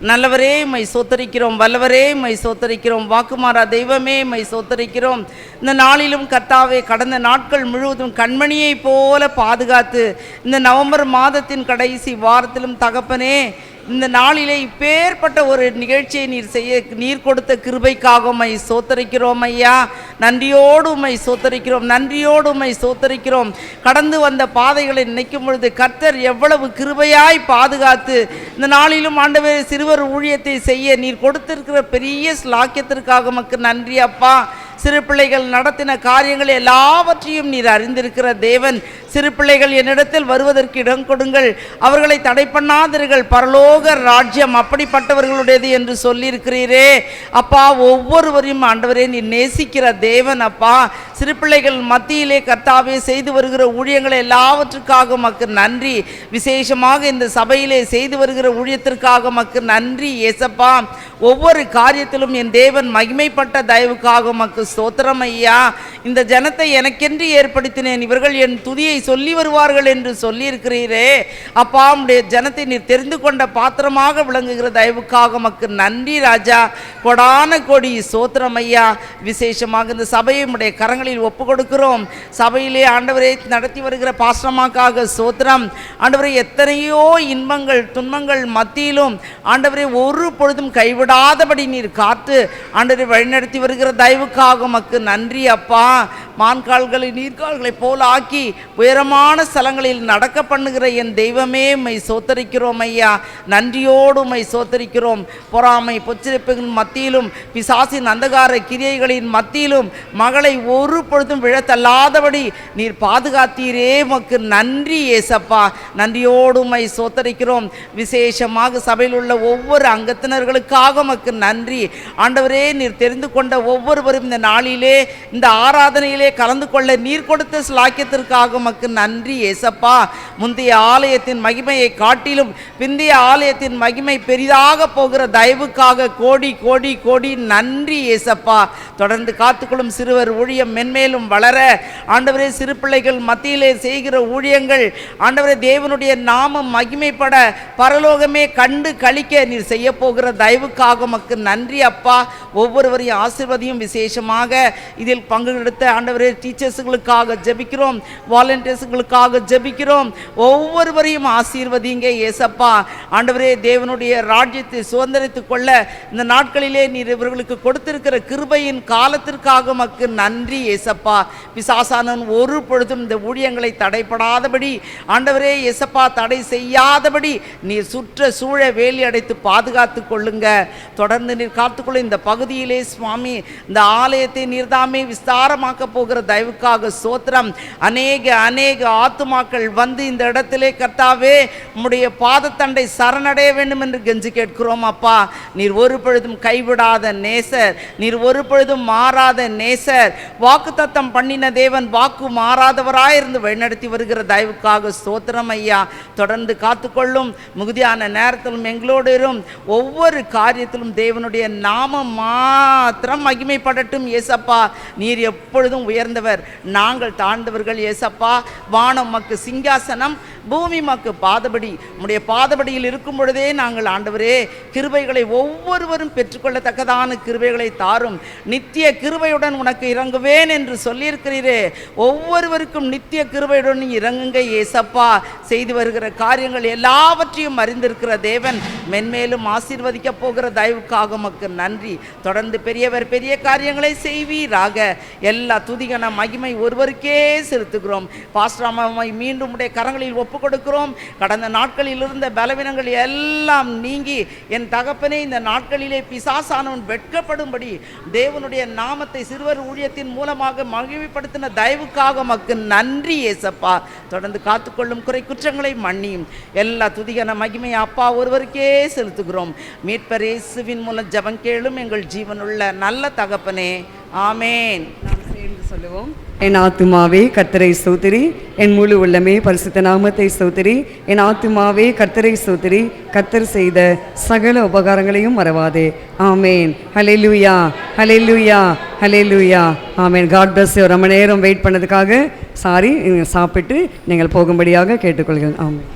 நல்லவரே மை சோத்தரிக்கிறோம், வல்லவரே மை சோத்தரிக்கிறோம், வாக்குமாறா தெய்வமே மை சோத்தரிக்கிறோம். இந்த நாளிலும் கர்த்தாவே, கடந்த நாட்கள் முழுவதும் கண்மணியை போல பாதுகாத்து இந்த நவம்பர் மாதத்தின் கடைசி வாரத்திலும் தகப்பனே, இந்த நாளிலே இப்பேற்பட்ட ஒரு நிகழ்ச்சியை நீர் கொடுத்த கிருபைக்காக உம்மை சோத்தரிக்கிறோம் ஐயா. நன்றியோடு உம்மை சோத்தரிக்கிறோம், நன்றியோடு உம்மை சோத்தரிக்கிறோம். கடந்து வந்த பாதைகளை நினைக்கும் பொழுது கர்த்தர் எவ்வளவு கிருபையாய் பாதுகாத்து இந்த நாளிலும் ஆண்டவரே சிறுவர் ஊழியத்தை செய்ய நீர் கொடுத்திருக்கிற பெரிய ஸ்லாக்கியத்திற்காக உமக்கு நன்றி அப்பா. சிறு பிள்ளைகள் நடத்தின காரியங்கள் எல்லாவற்றையும் நீர் அறிந்திருக்கிற தேவன். சிறு பிள்ளைகள் என்னிடத்தில் வருவதற்கு இடம் கொடுங்கள், அவர்களை தடை பண்ணாதீர்கள், பரலோக ராஜ்யம் அப்படிப்பட்டவர்களுடையது என்று சொல்லியிருக்கிறீரே அப்பா. ஒவ்வொருவரையும் ஆண்டவரே நீர் நேசிக்கிற தேவன் அப்பா. சிறு பிள்ளைகள் மத்தியிலே கர்த்தாவே செய்து வருகிற ஊழியங்களை எல்லாவற்றுக்காக உமக்கு நன்றி. விசேஷமாக இந்த சபையிலே செய்து வருகிற ஊழியத்திற்காக உமக்கு நன்றி ஏசப்பா. ஒவ்வொரு காரியத்திலும் என் தேவன் மகிமைப்பட்ட தயவுக்காக உமக்கு ஸ்தோத்திரம் ஐயா. இந்த ஜனத்தை எனக்கென்று ஏற்படுத்தினேன், இவர்கள் என் துதியை சொல்லி வருவார்கள் என்று சொல்லியிருக்கிறீரே அப்பா. உடைய ஜனத்தை நீர் தெரிந்து கொண்ட பாத்திரமாக விளங்குகிற தயவுக்காக உமக்கு நன்றி ராஜா. கொடான கொடி ஸ்தோத்திரம் ஐயா. விசேஷமாக இந்த சபையை உடைய கரங்களில் ஒப்பு கொடுக்கிறோம். சபையிலே ஆண்டவரை நடத்தி வருகிற பாஸ்டமாக்காக ஸ்தோத்திரம் ஆண்டவரை. எத்தனையோ இன்பங்கள் துன்பங்கள் மத்தியிலும் ஆண்டவரை ஒரு பொழுதும் கைவிடாதபடி நீர் காத்து ஆண்டவரை வழிநடத்தி வருகிற தயவுக்காக உமக்கு நன்றி அப்பா. மான்கால்களை நீர்கால்களை போல ஆக்கி உயரமான ஸ்தலங்களில் நடக்க பண்ணுகிற என் தெய்வமே உம்மை சோத்தரிக்கிறோம் ஐயா. நன்றியோடு உம்மை சோத்தரிக்கிறோம். பொறாமை பொச்சிரிப்புகளின் மத்தியிலும் பிசாசின் அந்தகார கிரியைகளின் மத்தியிலும் மகளை ஒரு பொழுதும் விழத்தள்ளாதபடி நீர் பாதுகாத்தீரே உமக்கு நன்றி ஏசப்பா. நன்றியோடு உம்மை சோத்தரிக்கிறோம். விசேஷமாக சபையில் உள்ள ஒவ்வொரு அங்கத்தினர்களுக்காக உமக்கு நன்றி ஆண்டவரே. நீர் தெரிந்து கொண்ட ஒவ்வொருவரும் இந்த நாளிலே இந்த ஆராதனையிலே கலந்து கொள்ள நீர் கொடுத்த ஸ்லாக்கியத்திற்காக உமக்கு நன்றி ஏசப்பா. முந்தைய ஆலயத்தின் மகிமையை காட்டிலும் பிந்தைய ஆலயத்தின் மகிமை பெரிதாக போகிற தயவுக்காக கோடி கோடி கோடி நன்றி ஏசப்பா. தொடர்ந்து காத்துக்கொள்ளும் சிறுவர் ஊழியம் மென்மேலும் வளர ஆண்டவரே, சிறு பிள்ளைகள் மத்தியிலே செய்கிற ஊழியங்கள் ஆண்டவரே தேவனுடைய நாமம் மகிமைப்பட பரலோகமே கண்டு கழிக்க நீர் செய்ய போகிற தயவுக்காக உமக்கு நன்றி அப்பா. ஒவ்வொருவரையும் ஆசீர்வதியும். விசேஷமாக இதில் பங்கு எடுத்த ஆண்டவரே டீச்சர்ஸுகளுக்காக ஜெபிக்கிறோம், வாலண்டியர்ஸுகளுக்காக ஜெபிக்கிறோம். ஒவ்வொருவரையும் ஆசீர்வதிங்க ஏசப்பா. ஆண்டவரே தேவனுடைய ராஜ்யத்தை சுதந்திரித்துக் கொள்ள இந்த நாட்களிலே நீர் இவர்களுக்கு கொடுத்திருக்கிற கிருபையின் காலத்திற்காக உமக்கு நன்றி ஏசப்பா. பிசாசானவன் ஒரு பொழுதும் இந்த ஊழியங்களை தடைப்படாதபடி ஆண்டவரே ஏசப்பா தடை செய்யாதபடி நீர் சுற்ற சூழ வேலி அடைத்து பாதுகாத்து கொள்ளுங்க. தொடர்ந்து நீர் காத்துக்கொள்ள இந்த பகுதியிலே சுவாமி இந்த ஆலயத்தை நீர்தாமே விஸ்தாரமாக்க போகிற தயவுக்காக சோத்திரம். அநேக அநேக ஆத்துமாக்கள் வந்து இந்த இடத்திலே கர்த்தாவே உம்முடைய பாதத்தண்டை சரணடைய வேண்டும் என்று கெஞ்சி கேட்கிறோம் அப்பா. நீர் ஒரு பொழுதும் கைவிடாத நேசர், நீர் ஒரு பொழுதும் மாறாத நேசர். வாக்கு தத்தம் பண்ணின தேவன் வாக்கு மாறாதவராயிருந்து வழிநடத்தி வருகிற தயவுக்காக ஸ்தோத்திரம் ஐயா. தொடர்ந்து காத்துக்கொள்ளும். மிகுதியான நேரத்திலும் எங்களோடு இரும். ஒவ்வொரு காரியத்திலும் தேவனுடைய நாமம் மாத்திரம் மகிமைப்படட்டும் ஏசப்பா. நீர் எப்பொழுதும் உயர்ந்தவர், நாங்கள் தாழ்ந்தவர்கள் ஏசப்பா. வானம் மக்கு சிங்காசனம், பூமி மக்கு பாதபடி. உம்முடைய பாதபடியில் இருக்கும் பொழுதே நாங்கள் ஆண்டவரே கிருபைகளை ஒவ்வொருவரும் பெற்றுக்கொள்ளத்தக்கதான கிருபைகளை தாரும். நித்திய கிருபையுடன் உனக்கு இறங்குவேன் என்று சொல்லியிருக்கிறீரே. ஒவ்வொருவருக்கும் நித்திய கிருபையுடன் இறங்குங்க ஏசப்பா. செய்து வருகிற காரியங்கள் எல்லாவற்றையும் அறிந்திருக்கிற தேவன் மென்மேலும் ஆசீர்வதிக்க போகிற தயவுக்காக உமக்கு நன்றி. தொடர்ந்து பெரியவர் பெரிய காரியங்களை செய்வீராக. எல்லா துதிகன மகிமை ஒருவருக்கே செலுத்துகிறோம். பாஸ்டராமாவை மீண்டும் உடைய கரங்களில் ஒப்பு கொடுக்கிறோம். கடந்த நாட்களில் இருந்த பலவீனங்கள் எல்லாம் நீங்கி என் தகப்பனே இந்த நாட்களிலே பிசாசானவன் வெட்கப்படும்படி தேவனுடைய நாமத்தை சிறுவர் ஊழியத்தின் மூலமாக மகிமைப்படுத்தின தயவுக்காக உமக்கு நன்றி ஏசப்பா. தொடர்ந்து காத்துக்கொள்ளும் குறை குற்றங்களை மன்னியும். எல்லா துதிகன மகிமை அப்பா ஒருவருக்கே செலுத்துகிறோம். மீட்பர் இயேசுவின் மூலம் ஜெபம் கேளும் எங்கள் ஜீவனுள்ள நல்ல தகப்பனே, ஆமேன். சொல்லுவோம். என் ஆத்துமாவே கர்த்தரை ஸ்தோத்திரி, என் முழு உள்ளமே பரிசுத்த நாமத்தை ஸ்தோத்திரி. என் ஆத்துமாவே கர்த்தரை ஸ்தோத்திரி, கர்த்தர் செய்த சகல உபகாரங்களையும் மறவாதே. ஆமேன். ஹல்லேலூயா, ஹல்லேலூயா, ஹல்லேலூயா. ஆமேன். God bless you. ரொம்ப நேரம் வெயிட் பண்ணதுக்காக சாரி. சாப்பிட்டு நீங்கள் போகும்படியாக கேட்டுக்கொள்கிறேன். ஆமேன்.